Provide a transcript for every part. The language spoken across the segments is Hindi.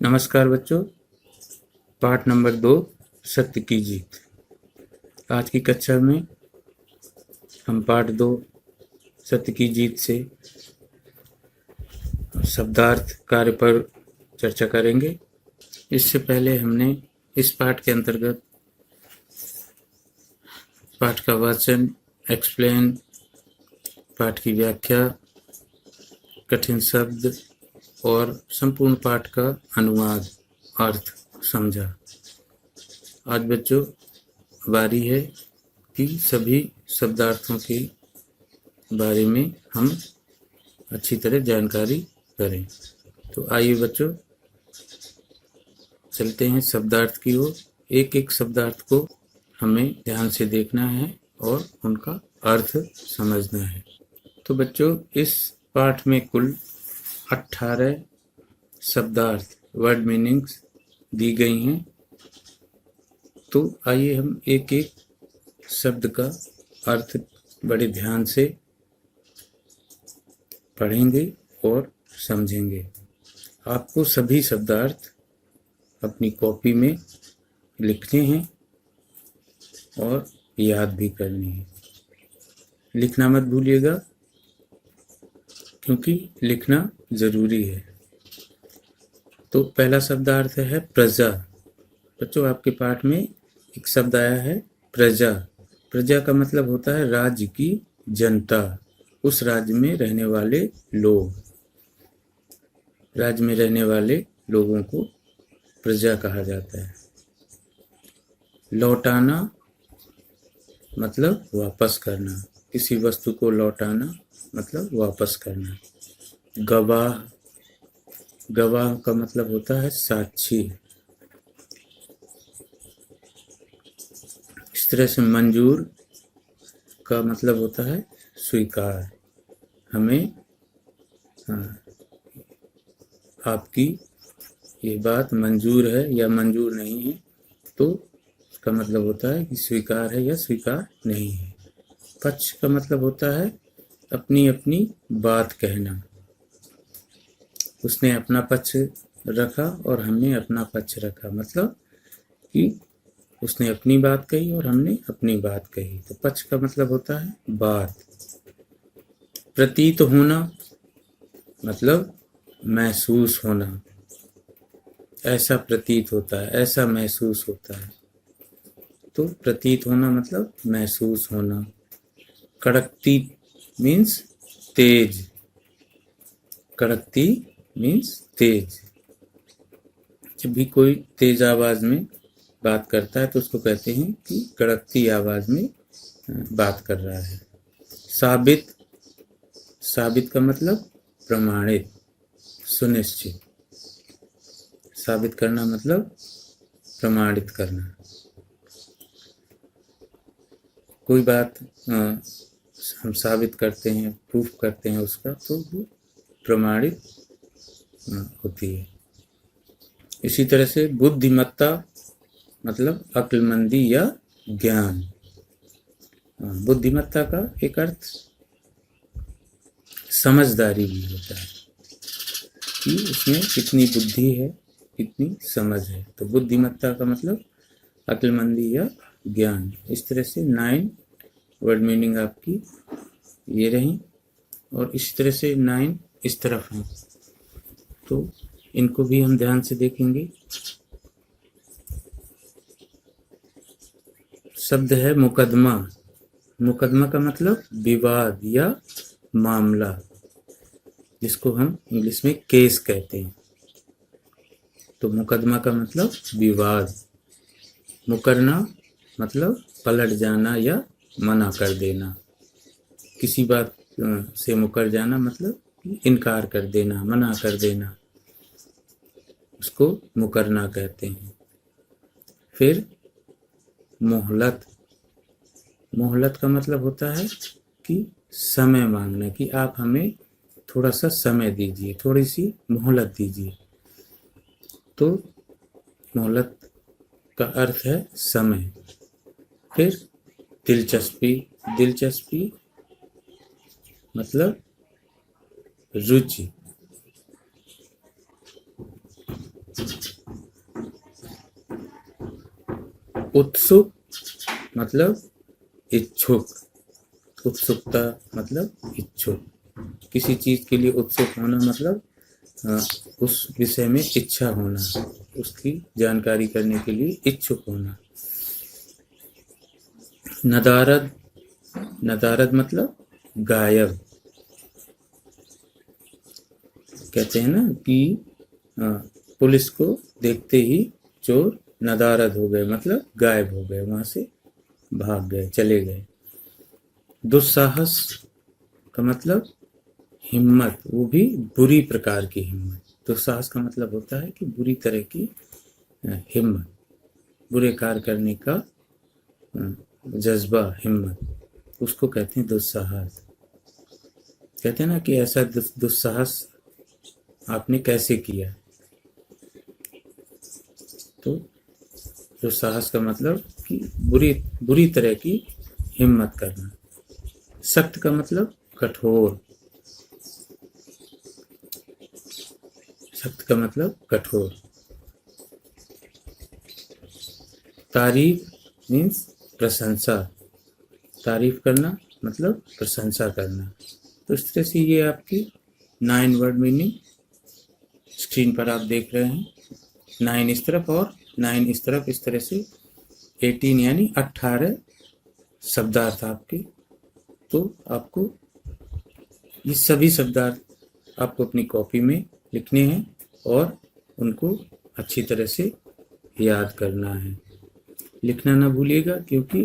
नमस्कार बच्चों, पाठ नंबर 2 सत्य की जीत। आज की कक्षा में हम पाठ 2 सत्य की जीत से शब्दार्थ कार्य पर चर्चा करेंगे। इससे पहले हमने इस पाठ के अंतर्गत पाठ का वाचन, एक्सप्लेन, पाठ की व्याख्या, कठिन शब्द और संपूर्ण पाठ का अनुवाद अर्थ समझा। आज बच्चों बारी है कि सभी शब्दार्थों के बारे में हम अच्छी तरह जानकारी करें। तो आइए बच्चों चलते हैं शब्दार्थ की ओर। एक एक शब्दार्थ को हमें ध्यान से देखना है और उनका अर्थ समझना है। तो बच्चों इस पाठ में कुल 18 शब्दार्थ वर्ड मीनिंग्स दी गई हैं। तो आइए हम एक एक शब्द का अर्थ बड़े ध्यान से पढ़ेंगे और समझेंगे। आपको सभी शब्दार्थ अपनी कॉपी में लिखने हैं और याद भी करने हैं। लिखना मत भूलिएगा क्योंकि लिखना जरूरी है। तो पहला शब्दार्थ है प्रजा। बच्चों आपके पाठ में एक शब्द आया है प्रजा। प्रजा का मतलब होता है राज्य की जनता, उस राज्य में रहने वाले लोग। राज्य में रहने वाले लोगों को प्रजा कहा जाता है। लौटाना मतलब वापस करना, किसी वस्तु को लौटाना मतलब वापस करना। गवाह, गवाह का मतलब होता है साक्षी। इस तरह से मंजूर का मतलब होता है स्वीकार। हमें आपकी ये बात मंजूर है या मंजूर नहीं है, तो इसका मतलब होता है कि स्वीकार है या स्वीकार नहीं है। पक्ष का मतलब होता है अपनी अपनी बात कहना। उसने अपना पक्ष रखा और हमने अपना पक्ष रखा, मतलब कि उसने अपनी बात कही और हमने अपनी बात कही। तो पक्ष का मतलब होता है बात। प्रतीत होना मतलब महसूस होना। ऐसा प्रतीत होता है, ऐसा महसूस होता है। तो प्रतीत होना मतलब महसूस होना। कड़कती मीन्स तेज। कड़कती मीन्स तेज। जब भी कोई तेज आवाज में बात करता है तो उसको कहते हैं कि कड़कती आवाज में बात कर रहा है। साबित, साबित का मतलब प्रमाणित, सुनिश्चित। साबित करना मतलब प्रमाणित करना। कोई बात हम साबित करते हैं, प्रूफ करते हैं उसका, तो वो प्रमाणित होती है। इसी तरह से बुद्धिमत्ता मतलब अक्लमंदी या ज्ञान। बुद्धिमत्ता का एक अर्थ समझदारी भी होता है कि उसमें कितनी बुद्धि है, कितनी समझ है। तो बुद्धिमत्ता का मतलब अक्लमंदी या ज्ञान। इस तरह से 9 वर्ड मीनिंग आपकी ये रही और इस तरह से 9 इस तरफ हैं। तो इनको भी हम ध्यान से देखेंगे। शब्द है मुकदमा। मुकदमा का मतलब विवाद या मामला, जिसको हम इंग्लिश में केस कहते हैं। तो मुकदमा का मतलब विवाद। मुकरना मतलब पलट जाना या मना कर देना। किसी बात से मुकर जाना मतलब इनकार कर देना, मना कर देना, उसको मुकरना कहते हैं। फिर मोहलत। मोहलत का मतलब होता है कि समय मांगना, कि आप हमें थोड़ा सा समय दीजिए, थोड़ी सी मोहलत दीजिए। तो मोहलत का अर्थ है समय। फिर दिलचस्पी। दिलचस्पी मतलब रुचि। उत्सुक मतलब इच्छुक, उत्सुकता मतलब इच्छुक, किसी चीज के लिए उत्सुक होना मतलब उस विषय में इच्छा होना, उसकी जानकारी करने के लिए इच्छुक होना। नदारद, नदारद मतलब गायब। कहते हैं ना कि पुलिस को देखते ही चोर नदारद हो गए, मतलब गायब हो गए, वहां से भाग गए, चले गए। दुस्साहस का मतलब हिम्मत, वो भी बुरी प्रकार की हिम्मत। दुस्साहस का मतलब होता है कि बुरी तरह की हिम्मत, बुरे कार्य करने का जज्बा, हिम्मत, उसको कहते हैं दुस्साहस। कहते हैं ना कि ऐसा दुस्साहस आपने कैसे किया। तो दुस्साहस का मतलब कि बुरी तरह की हिम्मत करना। सख्त का मतलब कठोर, सख्त का मतलब कठोर। तारीफ मीन्स प्रशंसा, तारीफ करना मतलब प्रशंसा करना। तो इस तरह से ये आपकी 9 वर्ड मीनिंग स्क्रीन पर आप देख रहे हैं। 9 इस तरफ और 9 इस तरफ, इस तरह से 18 यानी 18 शब्दार्थ आपके। तो आपको ये सभी शब्दार्थ आपको अपनी कॉपी में लिखने हैं और उनको अच्छी तरह से याद करना है। लिखना ना भूलिएगा, क्योंकि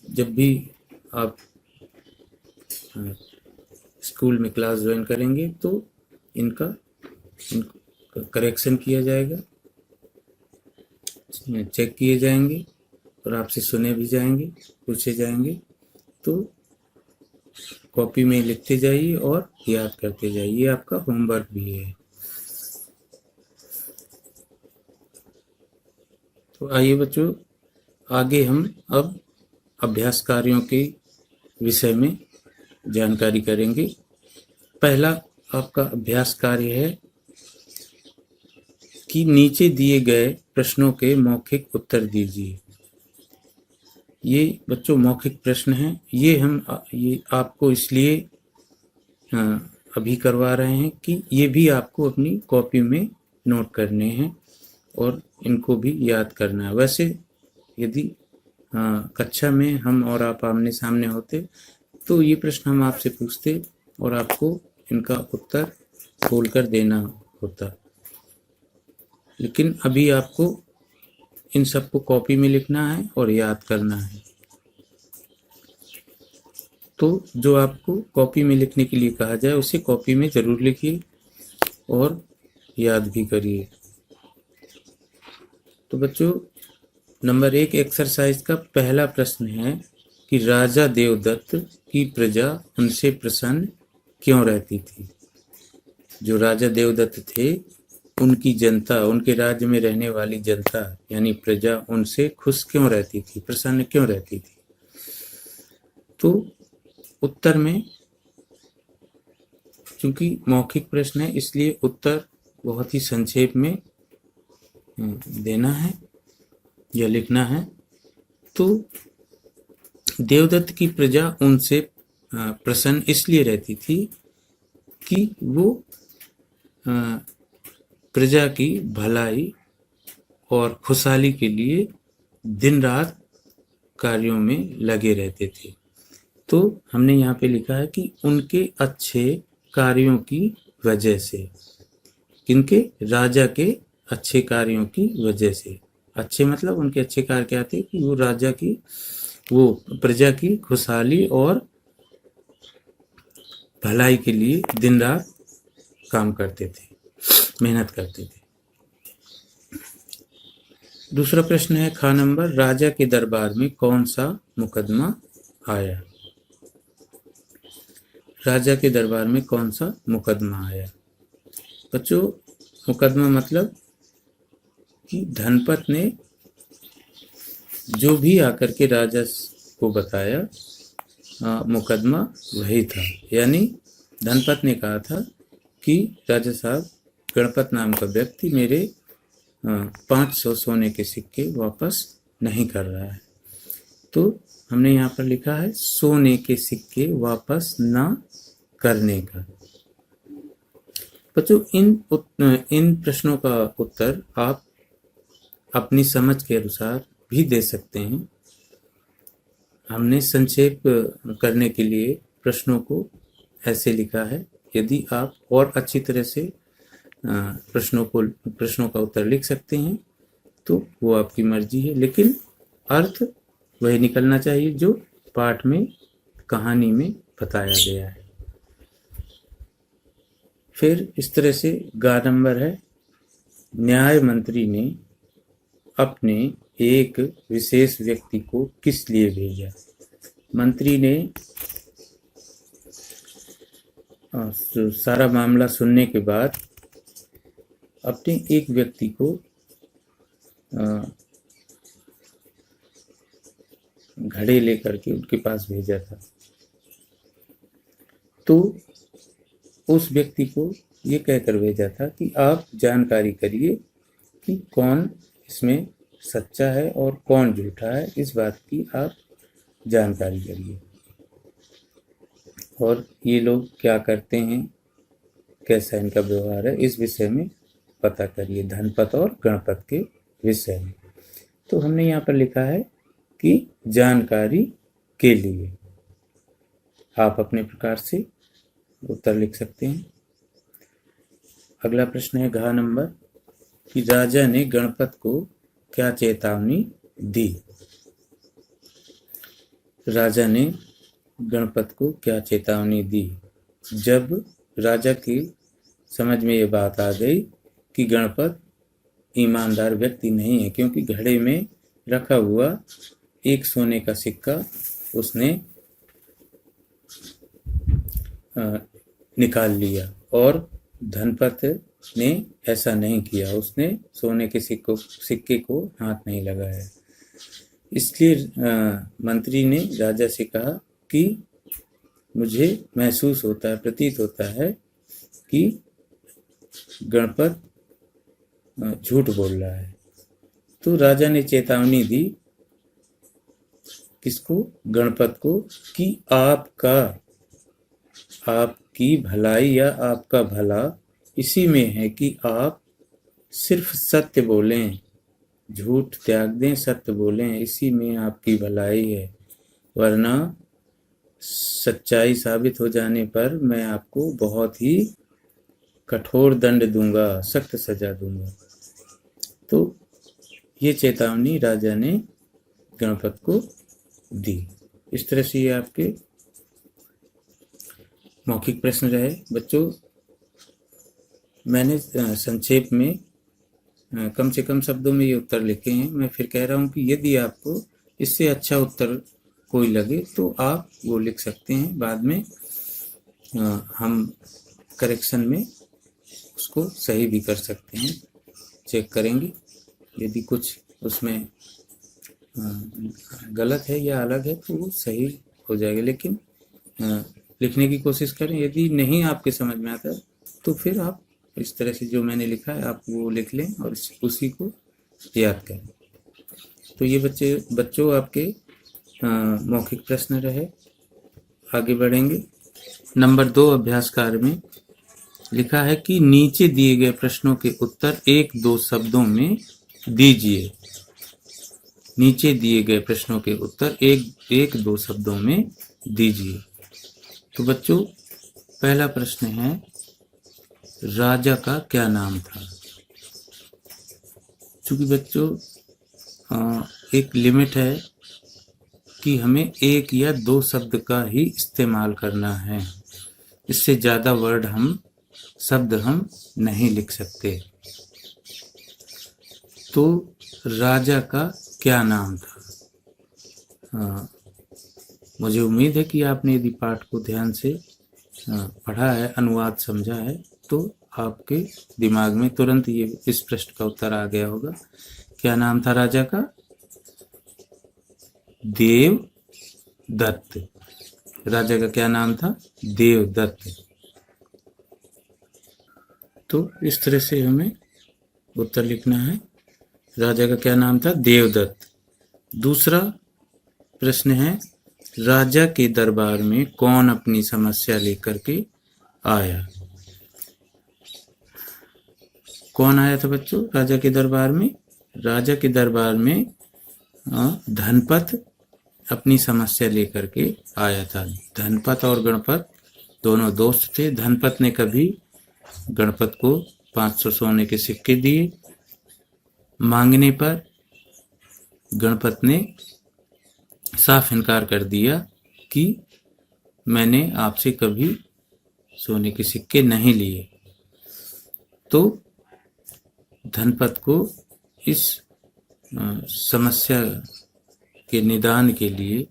जब भी आप स्कूल में क्लास ज्वाइन करेंगे तो इनका करेक्शन किया जाएगा, चेक किए जाएंगे और आपसे सुने भी जाएंगे, पूछे जाएंगे। तो कॉपी में लिखते जाइए और याद करते जाइए, ये आपका होमवर्क भी है। तो आइए बच्चों, आगे हम अब अभ्यास कार्यों के विषय में जानकारी करेंगे। पहला आपका अभ्यास कार्य है कि नीचे दिए गए प्रश्नों के मौखिक उत्तर दीजिए। ये बच्चों मौखिक प्रश्न हैं। ये आपको इसलिए अभी करवा रहे हैं कि ये भी आपको अपनी कॉपी में नोट करने हैं और इनको भी याद करना है। वैसे यदि कक्षा में हम और आप आमने सामने होते तो ये प्रश्न हम आपसे पूछते और आपको इनका उत्तर खोलकर देना होता, लेकिन अभी आपको इन सबको कॉपी में लिखना है और याद करना है। तो जो आपको कॉपी में लिखने के लिए कहा जाए उसे कॉपी में जरूर लिखिए और याद भी करिए। तो बच्चों, नंबर 1 एक्सरसाइज का पहला प्रश्न है कि राजा देवदत्त की प्रजा उनसे प्रसन्न क्यों रहती थी। जो राजा देवदत्त थे, उनकी जनता, उनके राज्य में रहने वाली जनता यानी प्रजा उनसे खुश क्यों रहती थी, प्रसन्न क्यों रहती थी। तो उत्तर में, चूंकि मौखिक प्रश्न है इसलिए उत्तर बहुत ही संक्षेप में देना है या लिखना है। तो देवदत्त की प्रजा उनसे प्रसन्न इसलिए रहती थी कि वो प्रजा की भलाई और खुशहाली के लिए दिन रात कार्यों में लगे रहते थे। तो हमने यहाँ पे लिखा है कि उनके अच्छे कार्यों की वजह से, किनके, राजा के अच्छे कार्यों की वजह से। अच्छे मतलब उनके अच्छे कार्य क्या थे कि वो राजा की, वो प्रजा की खुशहाली और भलाई के लिए दिन रात काम करते थे, मेहनत करते थे। दूसरा प्रश्न है ख नंबर, राजा के दरबार में कौन सा मुकदमा आया। राजा के दरबार में कौन सा मुकदमा आया। बच्चों, मुकदमा मतलब कि धनपत ने जो भी आकर के राजा को बताया मुकदमा वही था। यानी धनपत ने कहा था कि राजा साहब, गणपत नाम का व्यक्ति मेरे 500 सोने के सिक्के वापस नहीं कर रहा है। तो हमने यहाँ पर लिखा है सोने के सिक्के वापस ना करने का। बच्चों इन प्रश्नों का उत्तर आप अपनी समझ के अनुसार भी दे सकते हैं। हमने संक्षेप करने के लिए प्रश्नों को ऐसे लिखा है। यदि आप और अच्छी तरह से प्रश्नों का उत्तर लिख सकते हैं तो वो आपकी मर्जी है, लेकिन अर्थ वही निकलना चाहिए जो पाठ में, कहानी में बताया गया है। फिर इस तरह से गा नंबर है, न्याय मंत्री ने अपने एक विशेष व्यक्ति को किस लिए भेजा। मंत्री ने सारा मामला सुनने के बाद अपने एक व्यक्ति को घड़े लेकर के उनके पास भेजा था। तो उस व्यक्ति को ये कहकर भेजा था कि आप जानकारी करिए कि कौन इसमें सच्चा है और कौन झूठा है, इस बात की आप जानकारी करिए। और ये लोग क्या करते हैं, कैसा इनका व्यवहार है, इस विषय में पता करिए, धनपत और गणपत के विषय में। तो हमने यहाँ पर लिखा है कि जानकारी के लिए। आप अपने प्रकार से उत्तर लिख सकते हैं। अगला प्रश्न है घ नंबर कि राजा ने गणपत को क्या चेतावनी दी। राजा ने गणपत को क्या चेतावनी दी। जब राजा की समझ में ये बात आ गई कि गणपत ईमानदार व्यक्ति नहीं है, क्योंकि घड़े में रखा हुआ एक सोने का सिक्का उसने निकाल लिया और धनपत ने ऐसा नहीं किया, उसने सोने के सिक्के को हाथ नहीं लगाया। इसलिए मंत्री ने राजा से कहा कि मुझे महसूस होता है, प्रतीत होता है कि गणपत झूठ बोल रहा है। तो राजा ने चेतावनी दी किसको, गणपत को, कि आपकी भलाई या आपका भला इसी में है कि आप सिर्फ सत्य बोलें, झूठ त्याग दें, सत्य बोलें, इसी में आपकी भलाई है। वरना सच्चाई साबित हो जाने पर मैं आपको बहुत ही कठोर दंड दूंगा, सख्त सजा दूंगा। तो ये चेतावनी राजा ने गणपत को दी। इस तरह से ये आपके मौखिक प्रश्न रहे। बच्चों, मैंने संक्षेप में कम से कम शब्दों में ये उत्तर लिखे हैं। मैं फिर कह रहा हूँ कि यदि आपको इससे अच्छा उत्तर कोई लगे तो आप वो लिख सकते हैं। बाद में हम करेक्शन में उसको सही भी कर सकते हैं, चेक करेंगे। यदि कुछ उसमें गलत है या अलग है तो वो सही हो जाएगा, लेकिन लिखने की कोशिश करें। यदि नहीं आपके समझ में आता तो फिर आप इस तरह से जो मैंने लिखा है आप वो लिख लें और उसी को याद करें। तो ये बच्चों आपके मौखिक प्रश्न रहे। आगे बढ़ेंगे। नंबर 2 अभ्यास कार्य में लिखा है कि नीचे दिए गए प्रश्नों के उत्तर 1-2 शब्दों में दीजिए। नीचे दिए गए प्रश्नों के उत्तर 1-2 शब्दों में दीजिए। तो बच्चों, पहला प्रश्न है, राजा का क्या नाम था। चूंकि बच्चों एक लिमिट है कि हमें 1 या 2 शब्द का ही इस्तेमाल करना है, इससे ज्यादा शब्द हम नहीं लिख सकते। तो राजा का क्या नाम था। मुझे उम्मीद है कि आपने यदि पाठ को ध्यान से पढ़ा है, अनुवाद समझा है, तो आपके दिमाग में तुरंत ये इस प्रश्न का उत्तर आ गया होगा। क्या नाम था राजा का? देवदत्त। राजा का क्या नाम था? देवदत्त। तो इस तरह से हमें उत्तर लिखना है। राजा का क्या नाम था? देवदत्त। दूसरा प्रश्न है, राजा के दरबार में कौन अपनी समस्या लेकर के आया? कौन आया था बच्चों राजा के दरबार में? राजा के दरबार में धनपत अपनी समस्या लेकर के आया था। धनपत और गणपत दोनों दोस्त थे। धनपत ने कभी गणपत को 500 सोने के सिक्के दिए, मांगने पर गणपत ने साफ इनकार कर दिया कि मैंने आपसे कभी सोने के सिक्के नहीं लिए। तो धनपत को इस समस्या के निदान के लिए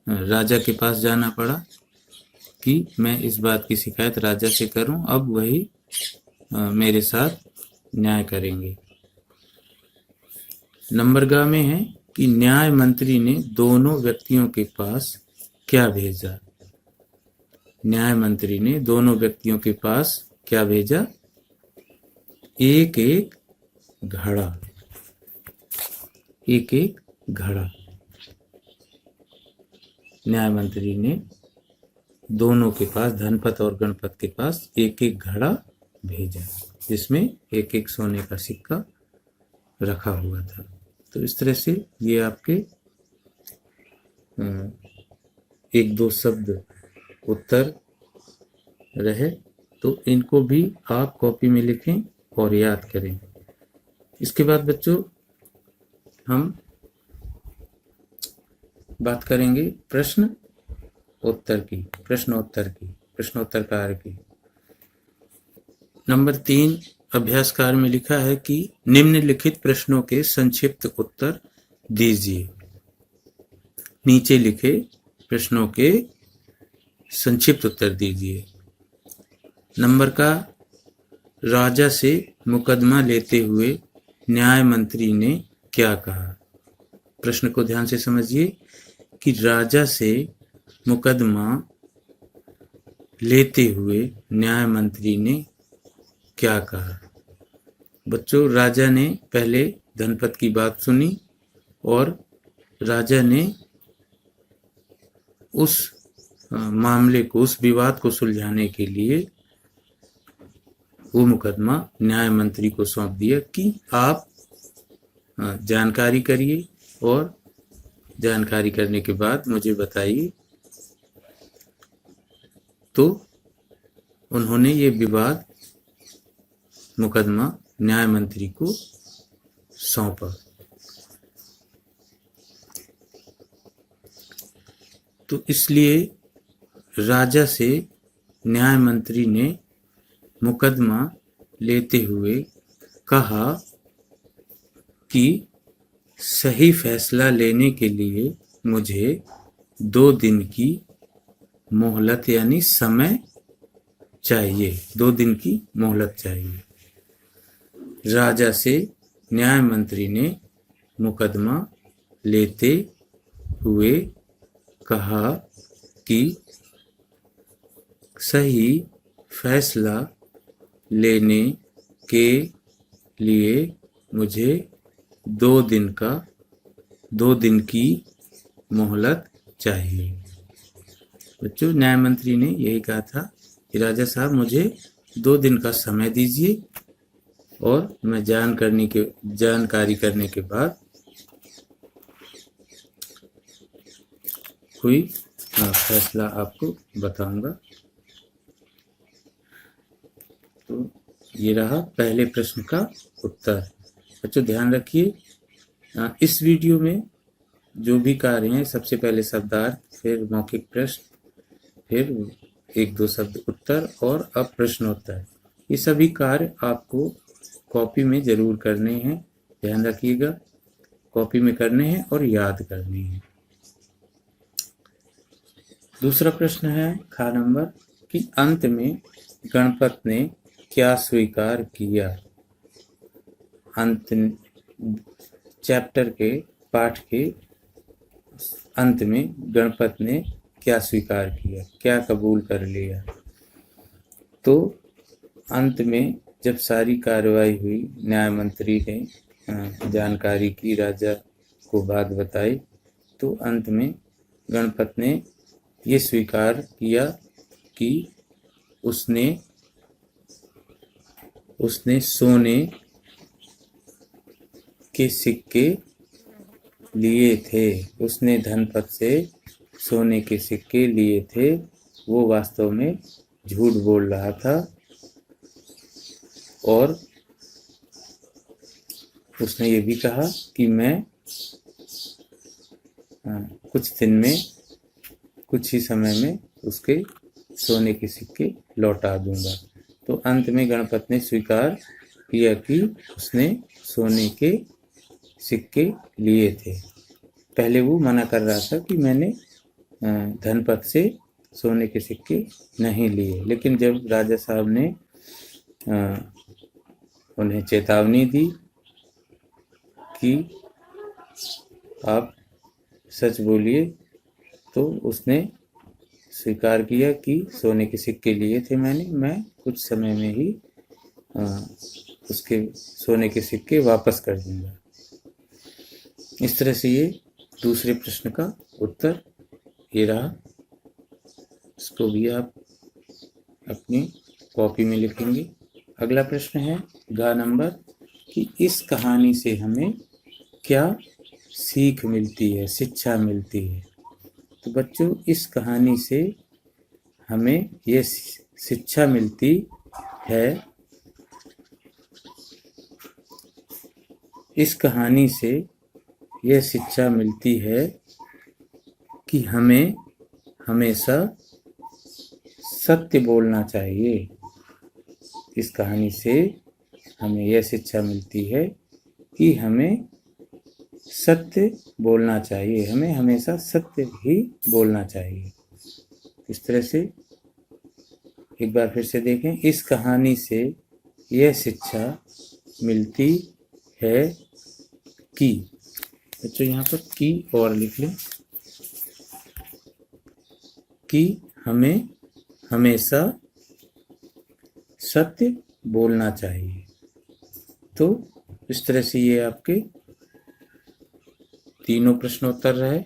राजा के पास जाना पड़ा कि मैं इस बात की शिकायत राजा से करूं, अब वही मेरे साथ न्याय करेंगे। नंबर ग में है कि न्याय मंत्री ने दोनों व्यक्तियों के पास क्या भेजा? न्याय मंत्री ने दोनों व्यक्तियों के पास क्या भेजा? एक एक घड़ा। एक एक घड़ा न्याय मंत्री ने दोनों के पास, धनपत और गणपत के पास, एक एक घड़ा भेजा जिसमें एक एक सोने का सिक्का रखा हुआ था। तो इस तरह से ये आपके एक दो शब्द उत्तर रहे, तो इनको भी आप कॉपी में लिखें और याद करें। इसके बाद बच्चों हम बात करेंगे प्रश्नोत्तर कार्य की। नंबर 3 अभ्यास कार्य में लिखा है कि निम्नलिखित प्रश्नों के संक्षिप्त उत्तर दीजिए। नीचे लिखे प्रश्नों के संक्षिप्त उत्तर दीजिए। नंबर का, राजा से मुकदमा लेते हुए न्याय मंत्री ने क्या कहा? प्रश्न को ध्यान से समझिए कि राजा से मुकदमा लेते हुए न्याय मंत्री ने क्या कहा? बच्चों, राजा ने पहले धनपत की बात सुनी और राजा ने उस मामले को, उस विवाद को सुलझाने के लिए वो मुकदमा न्याय मंत्री को सौंप दिया कि आप जानकारी करिए और जानकारी करने के बाद मुझे बताइए। तो उन्होंने ये विवाद मुकदमा न्याय मंत्री को सौंपा। तो इसलिए राजा से न्याय मंत्री ने मुकदमा लेते हुए कहा कि सही फैसला लेने के लिए मुझे 2 दिन की मोहलत यानी समय चाहिए। 2 दिन की मोहलत चाहिए। राजा से न्याय मंत्री ने मुकदमा लेते हुए कहा कि सही फैसला लेने के लिए मुझे 2 दिन की मोहलत चाहिए। बच्चों, न्याय मंत्री ने यही कहा था कि राजा साहब मुझे 2 दिन का समय दीजिए और मैं जानकारी करने के बाद कोई फैसला आपको बताऊंगा। तो ये रहा पहले प्रश्न का उत्तर। बच्चों ध्यान रखिए, इस वीडियो में जो भी कार्य हैं, सबसे पहले शब्दार्थ, फिर मौखिक प्रश्न, फिर 1-2 शब्द उत्तर और अब प्रश्नोत्तर, ये सभी कार्य आपको कॉपी में जरूर करने हैं। ध्यान रखिएगा, कॉपी में करने हैं और याद करने हैं। दूसरा प्रश्न है खा नंबर कि अंत में गणपत ने क्या स्वीकार किया? अंत चैप्टर के पाठ के अंत में गणपत ने क्या स्वीकार किया, क्या कबूल कर लिया? तो अंत में जब सारी कार्रवाई हुई, न्याय मंत्री ने जानकारी की, राजा को बात बताई, तो अंत में गणपत ने ये स्वीकार किया कि उसने सोने के सिक्के लिए थे। उसने धनपत से सोने के सिक्के लिए थे। वो वास्तव में झूठ बोल रहा था और उसने ये भी कहा कि मैं कुछ दिन में, कुछ ही समय में उसके सोने के सिक्के लौटा दूंगा। तो अंत में गणपत ने स्वीकार किया कि उसने सोने के सिक्के लिए थे। पहले वो मना कर रहा था कि मैंने धनपत से सोने के सिक्के नहीं लिए, लेकिन जब राजा साहब ने उन्हें चेतावनी दी कि आप सच बोलिए, तो उसने स्वीकार किया कि सोने के सिक्के लिए थे मैं कुछ समय में ही उसके सोने के सिक्के वापस कर दूंगा। इस तरह से ये दूसरे प्रश्न का उत्तर ये रहा। इसको भी आप अपनी कॉपी में लिखेंगे। अगला प्रश्न है ग नंबर कि इस कहानी से हमें क्या सीख मिलती है, शिक्षा मिलती है। तो बच्चों, इस कहानी से हमें ये शिक्षा मिलती है, इस कहानी से यह शिक्षा मिलती है कि हमें हमेशा सत्य बोलना चाहिए। इस कहानी से हमें यह शिक्षा मिलती है कि हमें सत्य बोलना चाहिए, हमें हमेशा सत्य ही बोलना चाहिए। इस तरह से एक बार फिर से देखें, इस कहानी से यह शिक्षा मिलती है कि, बच्चों यहाँ पर की और लिख लें, कि हमें हमेशा सत्य बोलना चाहिए। तो इस तरह से ये आपके तीनों प्रश्नोत्तर रहे।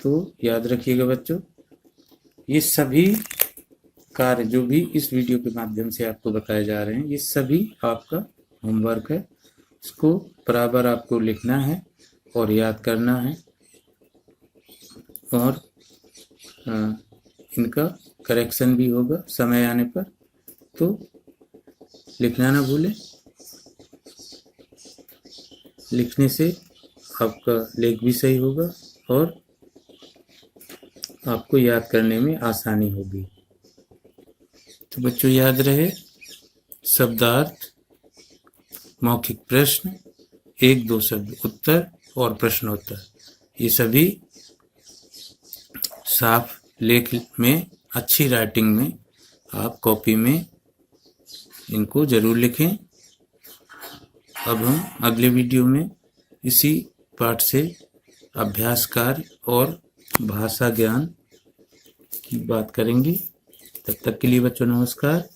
तो याद रखिएगा बच्चों, ये सभी कार्य जो भी इस वीडियो के माध्यम से आपको बताए जा रहे हैं, ये सभी आपका होमवर्क है। इसको बराबर आपको लिखना है और याद करना है, और इनका करेक्शन भी होगा समय आने पर। तो लिखना ना भूलें, लिखने से आपका लेख भी सही होगा और आपको याद करने में आसानी होगी। तो बच्चों याद रहे, शब्दार्थ, मौखिक प्रश्न, 1-2 शब्द उत्तर और प्रश्नोत्तर, ये सभी साफ लेख में, अच्छी राइटिंग में आप कॉपी में इनको जरूर लिखें। अब हम अगले वीडियो में इसी पाठ से अभ्यास कार्य और भाषा ज्ञान की बात करेंगे। तब तक के लिए बच्चों नमस्कार।